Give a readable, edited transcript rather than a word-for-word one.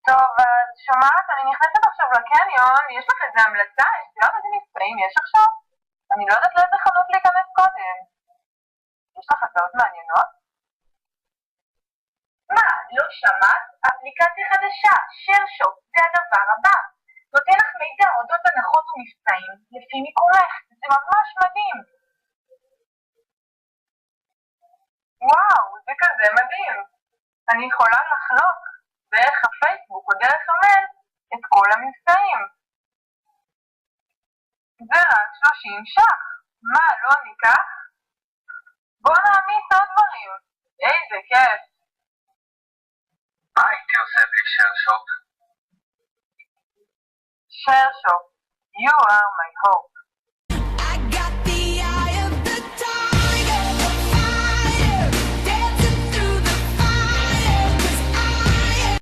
טוב, אז שומעת, אני נכנסת עכשיו לקניון, יש לך איזה המלצה? יש יודעת איזה מבצעים יש עכשיו? אני לא יודעת לאיזה חנות להיכנס קודם. יש לך הצעות מעניינות? מה, לא שמעת? אפליקציה חדשה, שרשופ, זה הדבר הבא. נותן לך מידע אודות הנחות ומבצעים לפי מיקומך, זה ממש מדהים. וואו, זה כזה מדהים. אני יכולה לחלוק דרך הפייסבוק או דרך המייל את כל המבצעים. זה רק 30 ש"ח. מה, לא ניקח? בוא נעמיס עוד דברים. איזה כיף. מה הייתי עושה בלי שרשופ? share shop. You are my hope.